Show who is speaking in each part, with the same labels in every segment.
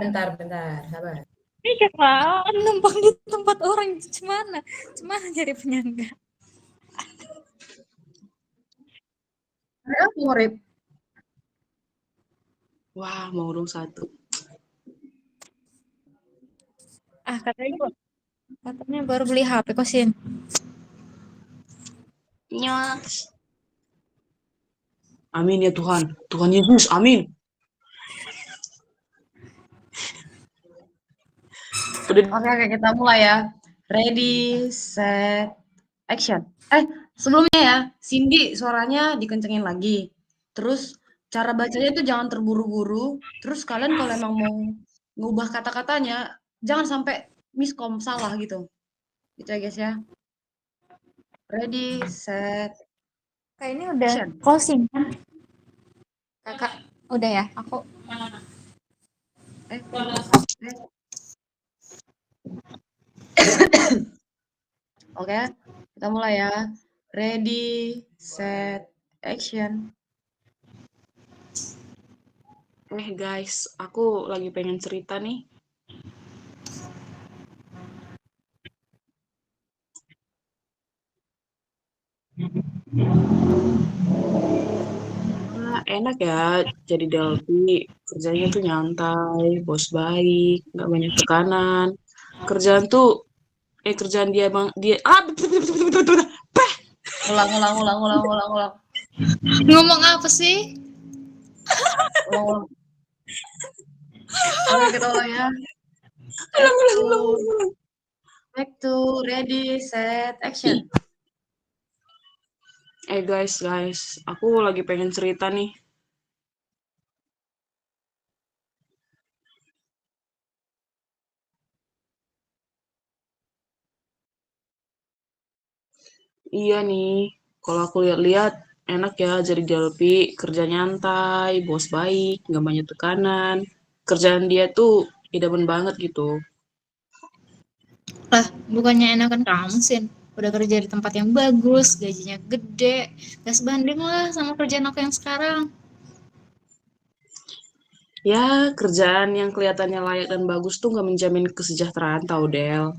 Speaker 1: bentar, sabar.
Speaker 2: Iya kan, numpang di tempat orang cemana cari penyangga.
Speaker 3: Ada apa, Rip?
Speaker 4: Wah, mau dong satu.
Speaker 2: Katanya baru beli HP kok, Sin.
Speaker 4: Nyos. Amin ya Tuhan. Tuhan Yesus, amin.
Speaker 3: Oke, kita mulai ya. Ready, set, action. Sebelumnya ya, Cindy suaranya dikencengin lagi. Terus cara bacanya itu jangan terburu-buru. Terus kalian kalau emang mau ngubah kata-katanya, jangan sampai miskom salah gitu. Gitu ya guys ya. Ready, set,
Speaker 2: Kak ini udah
Speaker 3: action.
Speaker 2: closing kan? Kakak, udah ya? Aku
Speaker 3: Oke, kita mulai ya. Ready, set, action.
Speaker 4: Guys, aku lagi pengen cerita nih. Enak ya jadi Delphi, kerjanya tuh nyantai, bos baik, nggak banyak tekanan. Kerjaan dia bang dia
Speaker 3: Ulang.
Speaker 2: ngomong apa sih?
Speaker 3: Ulang. Oke, kita ulang ya. Back to ready, set, action.
Speaker 4: Guys, aku lagi pengen cerita nih. Iya nih, kalau aku lihat-lihat enak ya jadi Delphi, kerja nyantai, bos baik, nggak banyak tekanan. Kerjaan dia tuh idaman banget gitu.
Speaker 2: Lah, bukannya enakan kamu, Sin. Udah kerja di tempat yang bagus, gajinya gede. Gak sebanding lah sama kerjaan aku yang sekarang.
Speaker 4: Ya, kerjaan yang kelihatannya layak dan bagus tuh nggak menjamin kesejahteraan tau, Del.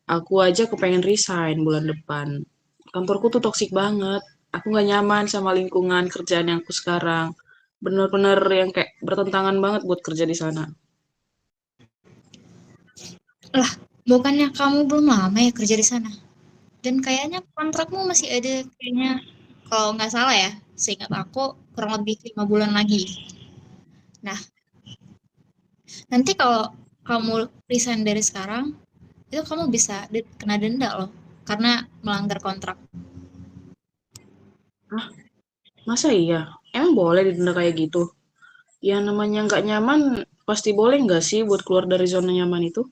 Speaker 4: Aku aja kepengen resign bulan depan. Kantorku tuh toksik banget. Aku nggak nyaman sama lingkungan kerjaan yang aku sekarang. Bener-bener yang kayak bertentangan banget buat kerja di sana.
Speaker 2: Lah, bukannya kamu belum lama ya kerja di sana? Dan kayaknya kontrakmu masih ada kayaknya, kalau nggak salah ya, seingat aku kurang lebih 5 bulan lagi. Nah, nanti kalau kamu resign dari sekarang, itu kamu bisa kena denda loh, karena melanggar kontrak.
Speaker 4: Masa iya? Emang boleh didenda kayak gitu? Ya namanya nggak nyaman, pasti boleh nggak sih buat keluar dari zona nyaman itu?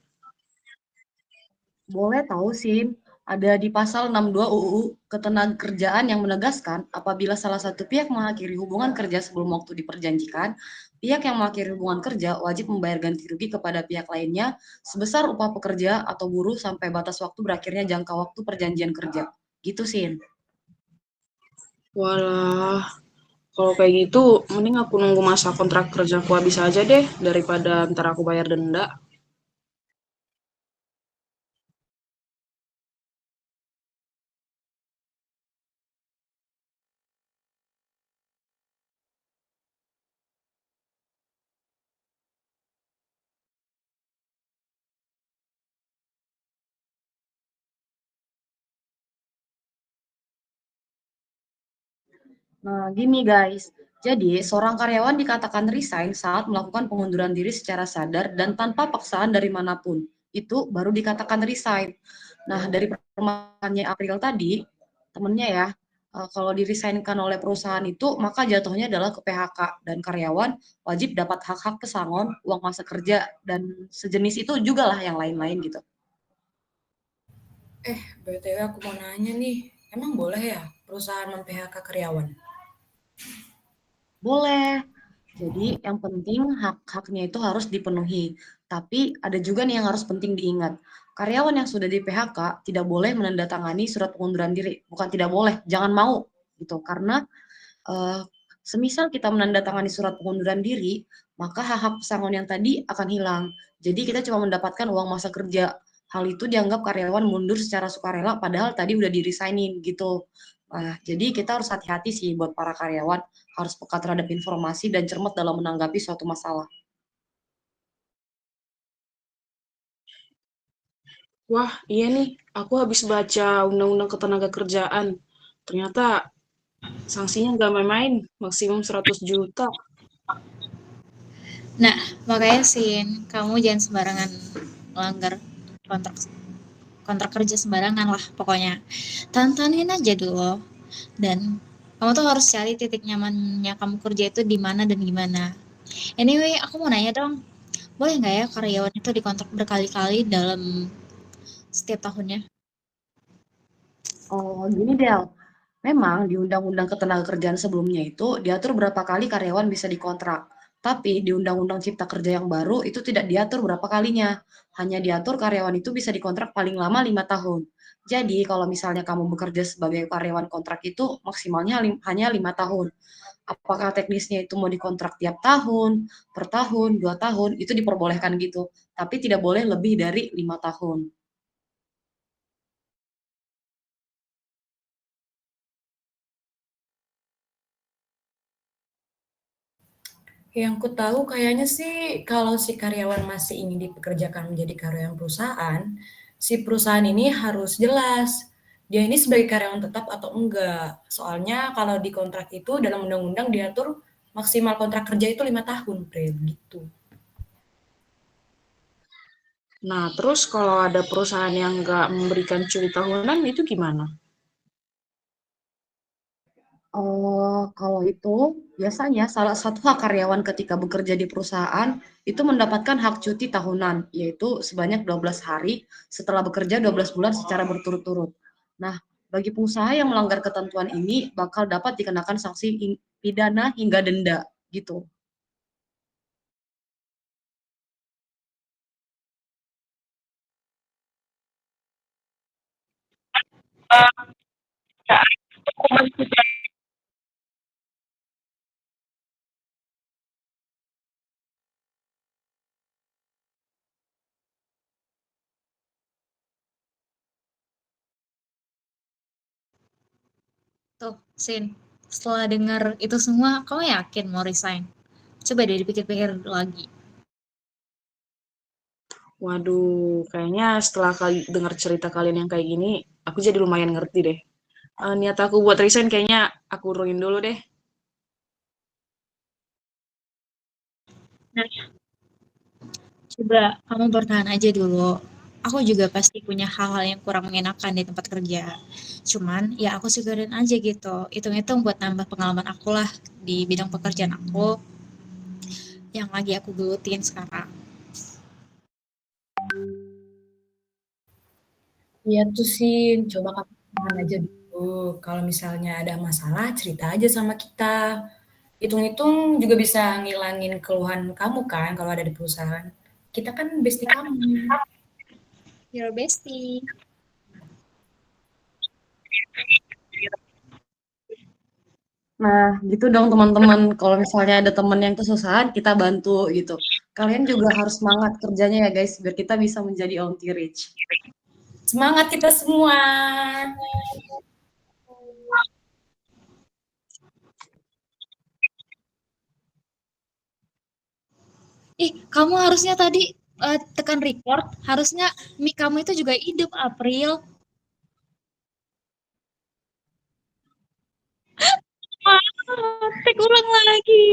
Speaker 3: Boleh tahu, Sin. Ada di pasal 62 UU Ketenagakerjaan yang menegaskan apabila salah satu pihak mengakhiri hubungan kerja sebelum waktu diperjanjikan, pihak yang mengakhiri hubungan kerja wajib membayar ganti rugi kepada pihak lainnya sebesar upah pekerja atau buruh sampai batas waktu berakhirnya jangka waktu perjanjian kerja. Gitu, Sin.
Speaker 4: Walah, kalau kayak gitu, mending aku nunggu masa kontrak kerjaku habis aja deh, daripada ntar aku bayar denda.
Speaker 3: Nah, gini guys. Jadi, seorang karyawan dikatakan resign saat melakukan pengunduran diri secara sadar dan tanpa paksaan dari manapun. Itu baru dikatakan resign. Nah, dari permasalahannya April tadi, temennya ya, kalau dirisainkan oleh perusahaan itu, maka jatuhnya adalah ke PHK dan karyawan wajib dapat hak-hak pesangon, uang masa kerja, dan sejenis itu juga lah yang lain-lain gitu.
Speaker 1: BTW aku mau nanya nih, emang boleh ya perusahaan mem-PHK karyawan?
Speaker 3: Boleh. Jadi yang penting hak-haknya itu harus dipenuhi. Tapi ada juga nih yang harus penting diingat. Karyawan yang sudah di PHK tidak boleh menandatangani surat pengunduran diri. Bukan tidak boleh, jangan mau gitu. Karena eh, Semisal kita menandatangani surat pengunduran diri, maka hak-hak pesangon yang tadi akan hilang. Jadi kita cuma mendapatkan uang masa kerja. Hal itu dianggap karyawan mundur secara sukarela padahal tadi udah di-resignin gitu. Nah, jadi kita harus hati-hati sih buat para karyawan, harus peka terhadap informasi dan cermat dalam menanggapi suatu masalah.
Speaker 4: Wah, iya nih, aku habis baca Undang-Undang Ketenagakerjaan. Ternyata sanksinya nggak main-main, maksimum 100 juta.
Speaker 2: Nah, makanya Sin, kamu jangan sembarangan melanggar kontrak kontrak kerja sembarangan lah pokoknya. Tantanin aja dulu. Dan kamu tuh harus cari titik nyamannya kamu kerja itu di mana dan gimana. Anyway, aku mau nanya dong, boleh nggak ya karyawan itu dikontrak berkali-kali dalam setiap tahunnya?
Speaker 3: Oh, gini Del. Memang di Undang-Undang Ketenagakerjaan sebelumnya itu diatur berapa kali karyawan bisa dikontrak. Tapi di Undang-Undang Cipta Kerja yang baru itu tidak diatur berapa kalinya. Hanya diatur karyawan itu bisa dikontrak paling lama 5 tahun. Jadi kalau misalnya kamu bekerja sebagai karyawan kontrak itu maksimalnya hanya 5 tahun. Apakah teknisnya itu mau dikontrak tiap tahun, per tahun, 2 tahun, itu diperbolehkan gitu. Tapi tidak boleh lebih dari 5 tahun.
Speaker 1: Yang ku tahu kayaknya sih kalau si karyawan masih ingin dipekerjakan menjadi karyawan perusahaan, si perusahaan ini harus jelas dia ini sebagai karyawan tetap atau enggak. Soalnya kalau di kontrak itu dalam undang-undang diatur maksimal kontrak kerja itu 5 tahun, gitu.
Speaker 4: Nah, terus kalau ada perusahaan yang nggak memberikan cuti tahunan, itu gimana?
Speaker 3: Kalau itu biasanya salah satu hak karyawan ketika bekerja di perusahaan itu mendapatkan hak cuti tahunan, yaitu sebanyak 12 hari setelah bekerja 12 bulan secara berturut-turut. Nah, bagi pengusaha yang melanggar ketentuan ini bakal dapat dikenakan sanksi pidana hingga denda gitu.
Speaker 2: Tuh, Sin, setelah dengar itu semua, kamu yakin mau resign? Coba deh dipikir-pikir lagi.
Speaker 4: Waduh, kayaknya setelah dengar cerita kalian yang kayak gini, aku jadi lumayan ngerti deh. Niat aku buat resign kayaknya aku urunin dulu deh.
Speaker 2: Nah, coba kamu bertahan aja dulu. Aku juga pasti punya hal-hal yang kurang mengenakan di tempat kerja. Cuman ya aku syukurin aja gitu. Hitung-hitung buat nambah pengalaman aku lah di bidang pekerjaan aku yang lagi aku gelutin sekarang.
Speaker 1: Iya tuh sih, coba kamu tenang aja dulu. Kalau misalnya ada masalah, cerita aja sama kita. Hitung-hitung juga bisa ngilangin keluhan kamu kan kalau ada di perusahaan. Kita kan bestie kamu.
Speaker 2: Your bestie.
Speaker 3: Nah, gitu dong teman-teman. Kalau misalnya ada teman yang kesusahan, kita bantu gitu. Kalian juga harus semangat kerjanya ya guys, biar kita bisa menjadi OMT Rich.
Speaker 1: Semangat kita semua.
Speaker 2: Ih, kamu harusnya tadi tekan record, harusnya mic kamu itu juga hidup, April. Tek ulang lagi.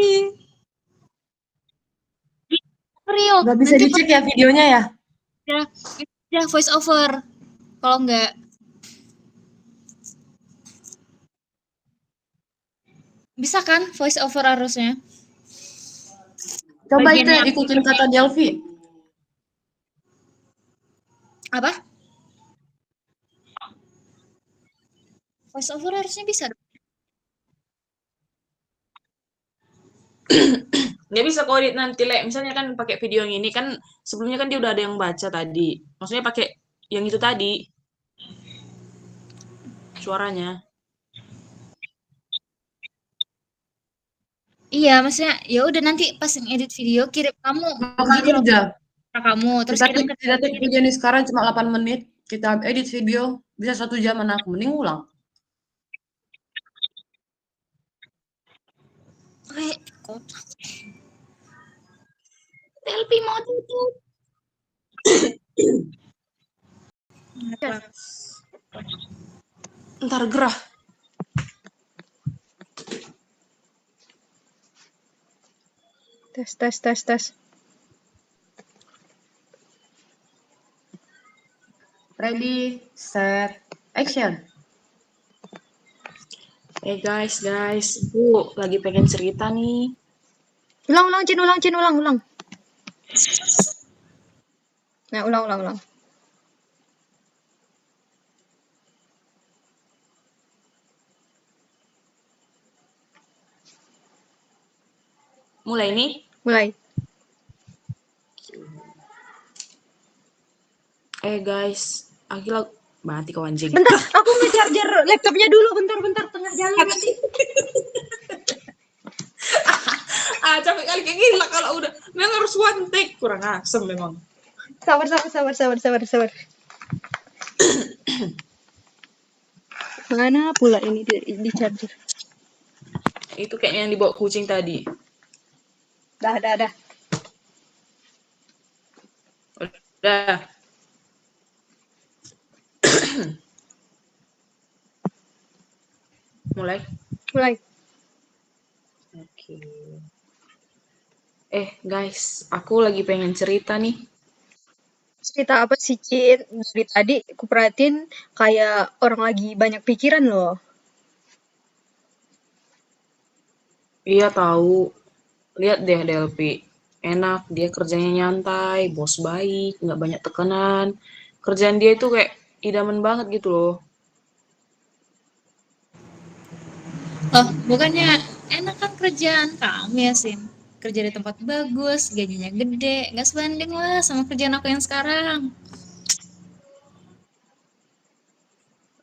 Speaker 2: April,
Speaker 3: Nggak bisa
Speaker 2: nanti
Speaker 3: dicek ya videonya ya?
Speaker 2: ya, ya voice over. Kalau enggak, bisa kan voice over harusnya?
Speaker 3: Coba itu
Speaker 2: Bagiannya
Speaker 3: ikutin kata Delvi.
Speaker 2: apa? Voice over harusnya bisa dong.
Speaker 4: Nggak bisa kalau nanti, Le. Misalnya kan pakai video yang ini kan sebelumnya kan dia udah ada yang baca tadi. Maksudnya pakai yang itu tadi suaranya.
Speaker 2: Iya, maksudnya ya udah nanti pas ngedit video kirim kamu
Speaker 3: Makan
Speaker 2: gini loh
Speaker 3: kerja.
Speaker 2: kamu terus
Speaker 3: Kita
Speaker 2: kirim ke
Speaker 3: kita take video nih sekarang cuma 8 menit. Kita edit video bisa 1 jam aku mending ulang.
Speaker 2: kayak kota. Selfie mau tutup.
Speaker 4: Ntar gerah.
Speaker 5: Tes.
Speaker 3: Ready, set, action.
Speaker 4: Guys, aku lagi pengen cerita nih.
Speaker 5: Ulang, Cin, ulang. Nah, ulang.
Speaker 4: Mulai nih.
Speaker 5: Mulai.
Speaker 4: Guys, aku mati kau anjing.
Speaker 5: Bentar, aku nge-charger laptopnya dulu. Bentar, tengah jalan nanti.
Speaker 4: Capek kali kayak gini lah kalau udah. Memang harus one take. Kurang asem memang.
Speaker 5: Sabar. Mana pula ini di charger?
Speaker 4: Itu kayaknya yang dibawa kucing tadi.
Speaker 5: Dah.
Speaker 4: Udah. Mulai. Oke. Guys, aku lagi pengen cerita nih.
Speaker 5: Cerita apa sih, Cin? Dari tadi aku perhatiin kayak orang lagi banyak pikiran loh.
Speaker 4: Iya tahu. Lihat deh Delpi. Enak, dia kerjanya nyantai, bos baik, nggak banyak tekanan. Kerjaan dia itu kayak idaman banget gitu loh.
Speaker 2: Loh, bukannya enak kan kerjaan kamu ya, Sim? Kerja di tempat bagus, gajinya gede, nggak sebanding lah sama kerjaan aku yang sekarang.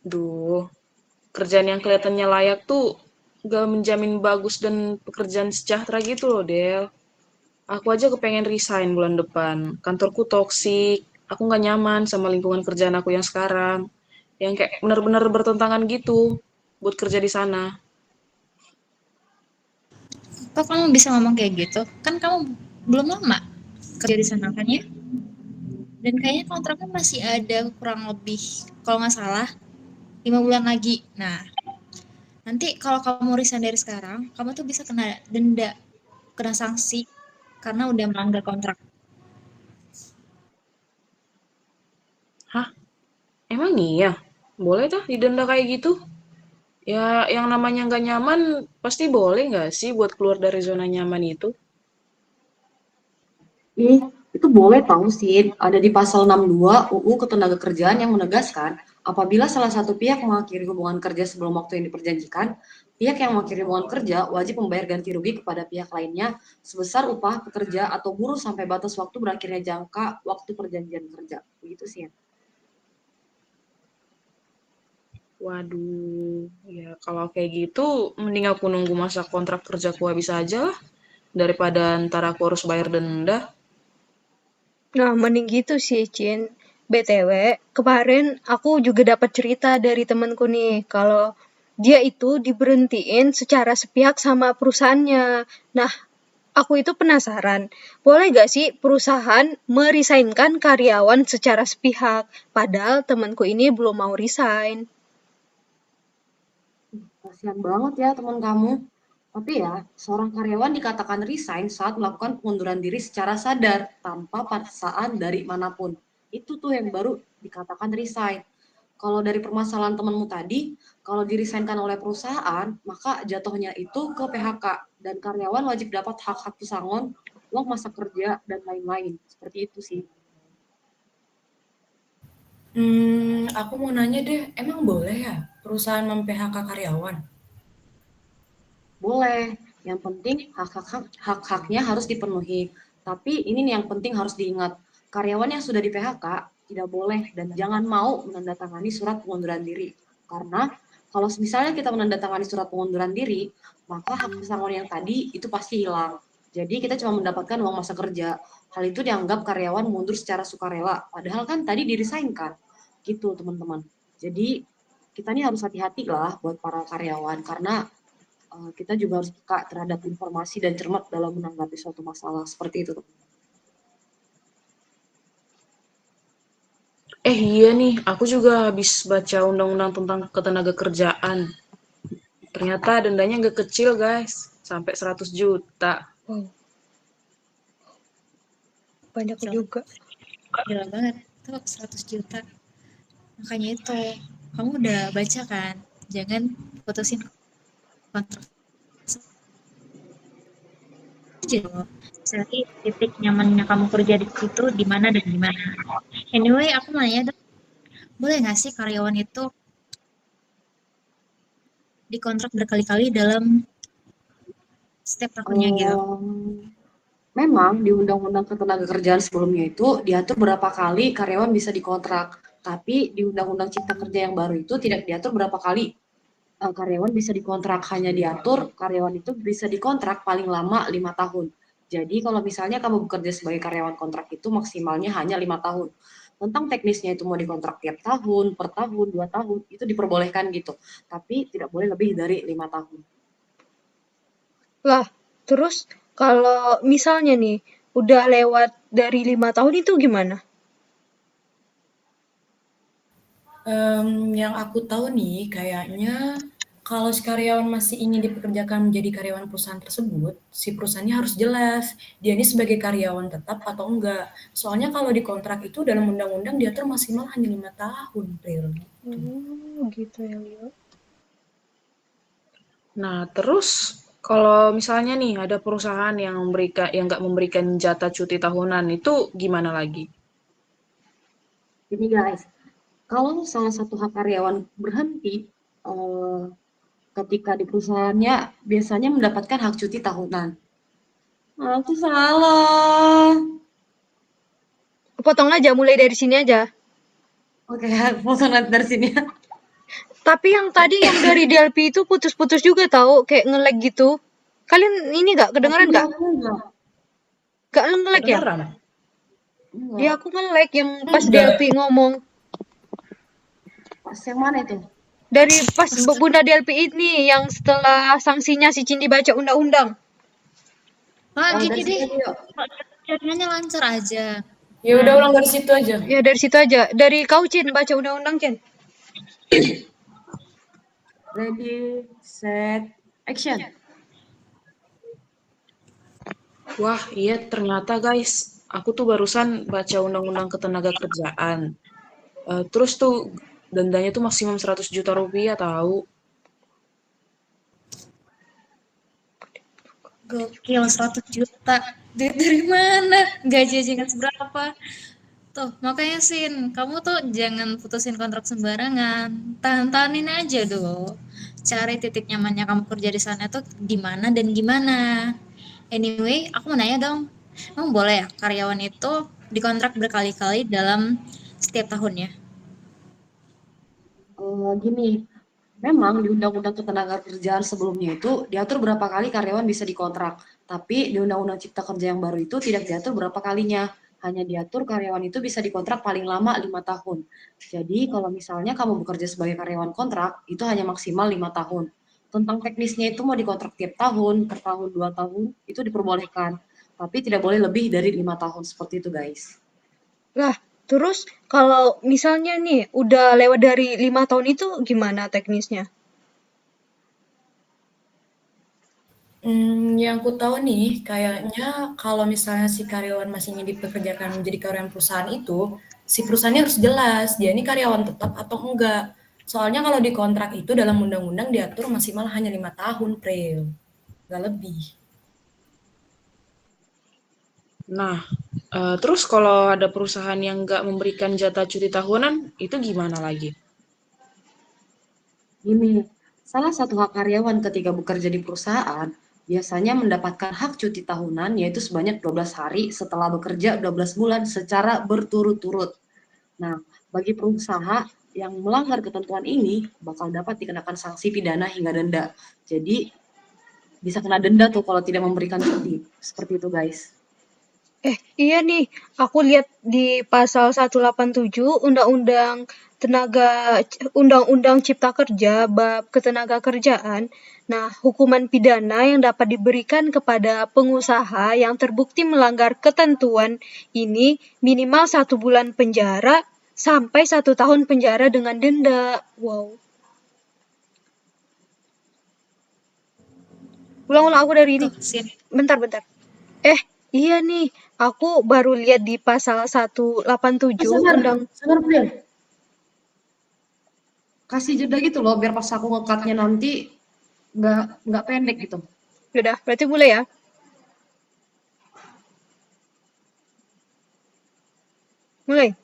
Speaker 4: Duh, kerjaan yang kelihatannya layak tuh gak menjamin bagus dan pekerjaan sejahtera gitu loh, Del. Aku aja kepengen resign bulan depan. Kantorku toksik, aku nggak nyaman sama lingkungan kerjaan aku yang sekarang. Yang kayak benar-benar bertentangan gitu buat kerja di sana.
Speaker 2: Kok kamu bisa ngomong kayak gitu? Kan kamu belum lama kerja di sana kan ya? Dan kayaknya kontraknya masih ada kurang lebih, kalau nggak salah, 5 bulan lagi. Nah, nanti kalau kamu resign dari sekarang, kamu tuh bisa kena denda, kena sanksi, karena udah melanggar kontrak.
Speaker 4: Hah? Emang iya? Boleh tuh didenda kayak gitu? Ya, yang namanya nggak nyaman pasti boleh nggak sih buat keluar dari zona nyaman itu?
Speaker 3: Itu boleh tahu sih, ada di pasal 62 UU Ketenagakerjaan yang menegaskan apabila salah satu pihak mengakhiri hubungan kerja sebelum waktu yang diperjanjikan, pihak yang mengakhiri hubungan kerja wajib membayar ganti rugi kepada pihak lainnya sebesar upah pekerja atau buruh sampai batas waktu berakhirnya jangka waktu perjanjian kerja. Begitu sih ya.
Speaker 4: Waduh, ya kalau kayak gitu mending aku nunggu masa kontrak kerjaku habis aja lah daripada ntar aku harus bayar denda.
Speaker 5: Nah, mending gitu sih, Cin. BTW, kemarin aku juga dapat cerita dari temanku nih, kalau dia itu diberhentiin secara sepihak sama perusahaannya. Nah, aku itu penasaran, boleh gak sih perusahaan meresignkan karyawan secara sepihak? Padahal temanku ini belum mau resign.
Speaker 3: Kasihan banget ya teman kamu. Tapi ya, seorang karyawan dikatakan resign saat melakukan pengunduran diri secara sadar tanpa paksaan dari manapun. Itu tuh yang baru dikatakan resign. Kalau dari permasalahan temanmu tadi, kalau dirisainkan oleh perusahaan, maka jatuhnya itu ke PHK dan karyawan wajib dapat hak-hak pesangon, uang masa kerja dan lain-lain. Seperti itu sih.
Speaker 1: Aku mau nanya deh, emang boleh ya perusahaan mem-PHK karyawan?
Speaker 3: Boleh, yang penting hak-haknya harus dipenuhi. Tapi ini nih yang penting harus diingat, karyawan yang sudah di PHK tidak boleh dan jangan mau menandatangani surat pengunduran diri. Karena kalau misalnya kita menandatangani surat pengunduran diri, maka hak pesangon yang tadi itu pasti hilang. Jadi kita cuma mendapatkan uang masa kerja. Hal itu dianggap karyawan mundur secara sukarela. Padahal kan tadi diresign kan. Gitu teman-teman. Jadi kita nih harus hati-hati lah buat para karyawan karena kita juga harus peka terhadap informasi dan cermat dalam menanggapi suatu masalah seperti itu.
Speaker 4: Iya nih, aku juga habis baca undang-undang tentang ketenaga kerjaan. Ternyata dendanya nggak kecil guys, sampai 100 juta.
Speaker 5: Wow, banyak
Speaker 2: Gila,
Speaker 5: juga.
Speaker 2: gila banget. Itu 100 juta. Makanya itu, kamu udah baca kan? Jangan putusin kontrak aja dong. Cari titik nyamannya kamu kerja di situ di mana dan di mana. Anyway, aku mau nanya dong, boleh nggak sih karyawan itu dikontrak berkali-kali dalam setiap tahunnya gitu?
Speaker 3: Memang di Undang-Undang Ketenagakerjaan sebelumnya itu diatur berapa kali karyawan bisa dikontrak. Tapi di Undang-Undang Cipta Kerja yang baru itu tidak diatur berapa kali karyawan bisa dikontrak. Hanya diatur karyawan itu bisa dikontrak paling lama 5 tahun. Jadi kalau misalnya kamu bekerja sebagai karyawan kontrak itu maksimalnya hanya 5 tahun. Tentang teknisnya itu mau dikontrak tiap tahun, per tahun, 2 tahun, itu diperbolehkan gitu. Tapi tidak boleh lebih dari 5 tahun.
Speaker 5: Lah, terus kalau misalnya nih, udah lewat dari 5 tahun itu gimana?
Speaker 1: Yang aku tahu nih, kayaknya kalau si karyawan masih ingin dipekerjakan menjadi karyawan perusahaan tersebut, si perusahaannya harus jelas, dia ini sebagai karyawan tetap atau enggak. Soalnya kalau di kontrak itu dalam undang-undang diatur maksimal hanya 5 tahun, Pril.
Speaker 5: Gitu ya, Leo.
Speaker 4: Nah, terus kalau misalnya nih ada perusahaan yang nggak memberikan jatah cuti tahunan, itu gimana lagi?
Speaker 3: Jadi guys, kalau salah satu hak karyawan berhenti ketika di perusahaannya biasanya mendapatkan hak cuti tahunan. Aku salah.
Speaker 5: Potong aja, mulai dari sini aja.
Speaker 3: Oke, potong nanti dari sini.
Speaker 5: Tapi yang tadi yang dari DLP itu putus-putus juga tahu, kayak nge-lag gitu. Kalian ini nggak kedengeran nggak? Nggak nge-lag ya?
Speaker 4: Kedengeran?
Speaker 5: Ya aku nge-lag yang pas DLP ngomong.
Speaker 3: Pas yang mana itu?
Speaker 5: Dari pas Bunda DLP ini yang setelah sanksinya si Cindy baca undang-undang.
Speaker 2: Gini
Speaker 3: dari
Speaker 2: deh,
Speaker 3: sini yuk.
Speaker 2: jaringannya lancar aja.
Speaker 1: Ya udah ulang dari situ aja.
Speaker 5: Ya dari situ aja. Dari kau Cin, baca undang-undang Cin.
Speaker 3: Ready, set, action.
Speaker 4: Wah, iya ternyata guys, aku tuh barusan baca undang-undang ketenaga kerjaan. Terus tuh dendanya tuh maksimum 100 juta rupiah tahu.
Speaker 2: Gokil, 100 juta. Duit dari mana? Gaji aja nggak seberapa. Tuh, makanya Sin, kamu tuh jangan putusin kontrak sembarangan. Tahan-tahanin aja dong. Cari titik nyamannya kamu kerja di sana tuh di mana dan gimana. Anyway, aku mau nanya dong. Emang boleh ya karyawan itu dikontrak berkali-kali dalam setiap tahunnya?
Speaker 3: Gini, memang di Undang-Undang Ketenagakerjaan sebelumnya itu diatur berapa kali karyawan bisa dikontrak. Tapi di Undang-Undang Cipta Kerja yang baru itu tidak diatur berapa kalinya. Hanya diatur karyawan itu bisa dikontrak paling lama 5 tahun. Jadi kalau misalnya kamu bekerja sebagai karyawan kontrak, itu hanya maksimal 5 tahun. Tentang teknisnya itu mau dikontrak tiap tahun, per tahun, 2 tahun, itu diperbolehkan. Tapi tidak boleh lebih dari 5 tahun, seperti itu guys.
Speaker 5: Lah, terus kalau misalnya nih udah lewat dari 5 tahun itu gimana teknisnya?
Speaker 1: Yang ku tahu nih, kayaknya kalau misalnya si karyawan masih ingin dipekerjakan menjadi karyawan perusahaan itu, si perusahaannya harus jelas, dia ini karyawan tetap atau enggak. Soalnya kalau di kontrak itu dalam undang-undang diatur maksimal hanya 5 tahun, Pril. Nggak lebih.
Speaker 4: Nah, terus kalau ada perusahaan yang nggak memberikan jatah cuti tahunan, itu gimana lagi?
Speaker 3: Gini, salah satu hak karyawan ketika bekerja di perusahaan biasanya mendapatkan hak cuti tahunan yaitu sebanyak 12 hari setelah bekerja 12 bulan secara berturut-turut. Nah, bagi pengusaha yang melanggar ketentuan ini bakal dapat dikenakan sanksi pidana hingga denda. Jadi, bisa kena denda tuh kalau tidak memberikan cuti. Seperti itu guys.
Speaker 5: Iya nih, aku lihat di pasal 187 Undang-Undang Cipta Kerja bab ketenaga kerjaan. Nah, hukuman pidana yang dapat diberikan kepada pengusaha yang terbukti melanggar ketentuan ini minimal 1 bulan penjara sampai 1 tahun penjara dengan denda. Wow. Ulang-ulang aku dari ini.
Speaker 2: Tuh, Sin.
Speaker 5: Bentar. Iya nih, aku baru lihat di pasal 187 Undang.
Speaker 3: Sabar Priel. Kasih jeda gitu loh, biar pas aku ngekatnya nanti nggak pendek gitu.
Speaker 5: Yaudah, berarti mulai ya. Mulai.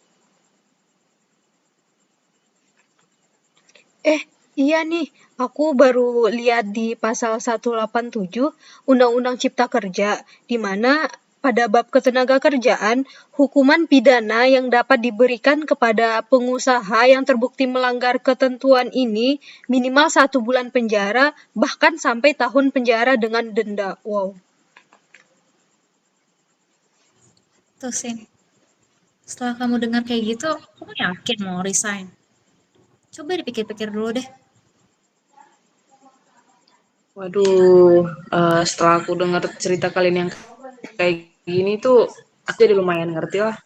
Speaker 5: Iya nih, aku baru lihat di pasal 187 Undang-Undang Cipta Kerja, di mana pada bab ketenaga kerjaan, hukuman pidana yang dapat diberikan kepada pengusaha yang terbukti melanggar ketentuan ini minimal 1 bulan penjara, bahkan sampai tahun penjara dengan denda. Wow.
Speaker 2: Tuh, Sin. Setelah kamu dengar kayak gitu, kamu yakin mau resign? Coba dipikir-pikir dulu deh.
Speaker 4: Waduh, setelah aku dengar cerita kalian yang kayak gini tuh, aku jadi lumayan ngerti lah.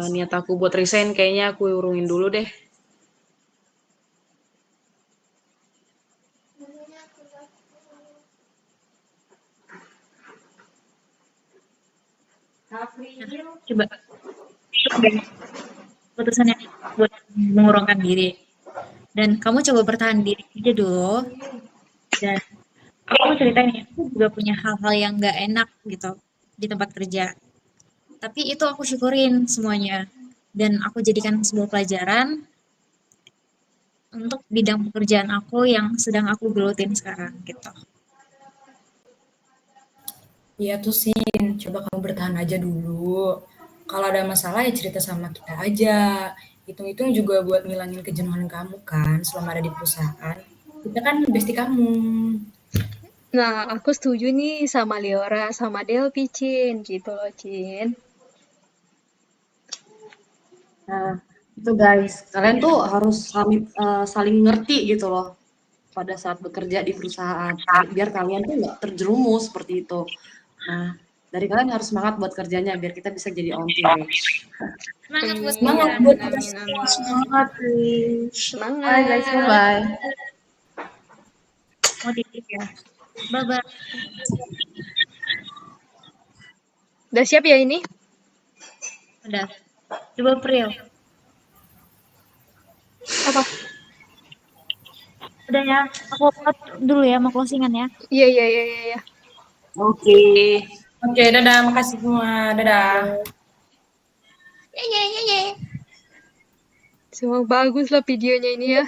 Speaker 4: Niat aku buat resign kayaknya aku urungin dulu deh.
Speaker 2: Coba keputusan yang buat mengurungkan diri. Dan kamu coba bertahan diri aja dulu. Dan aku mau ceritain ya, aku juga punya hal-hal yang gak enak gitu di tempat kerja. Tapi itu aku syukurin semuanya. Dan aku jadikan sebuah pelajaran untuk bidang pekerjaan aku yang sedang aku gelutin sekarang gitu.
Speaker 1: Iya tuh Sin, coba kamu bertahan aja dulu. Kalau ada masalah ya cerita sama kita aja. Hitung-hitung juga buat ngilangin kejenuhan kamu kan selama ada di perusahaan. Kita kan bestie kamu.
Speaker 5: Nah, aku setuju nih sama Leora sama Delpi, Cin. Gitu loh, Cin.
Speaker 3: Nah, itu guys, kalian tuh harus saling ngerti gitu loh pada saat bekerja di perusahaan, biar kalian tuh nggak terjerumus seperti itu. Nah, dari kalian harus semangat buat kerjanya biar kita bisa jadi on team.
Speaker 2: Semangat buat
Speaker 1: Semangat
Speaker 2: kalian.
Speaker 1: buat kita
Speaker 5: Amin,
Speaker 1: semua.
Speaker 5: amin.
Speaker 4: Semangat,
Speaker 5: Semangat.
Speaker 3: Bye guys, bye.
Speaker 2: Mau titip ya. Bye-bye.
Speaker 5: Udah siap ya ini?
Speaker 2: Udah. Coba Pril.
Speaker 5: Apa?
Speaker 2: Udah ya, aku cut dulu ya, mau closingan ya.
Speaker 5: Iya.
Speaker 4: Oke.
Speaker 1: Oke, dadah, makasih semua. Dadah.
Speaker 5: Semua bagus lah videonya ini ya.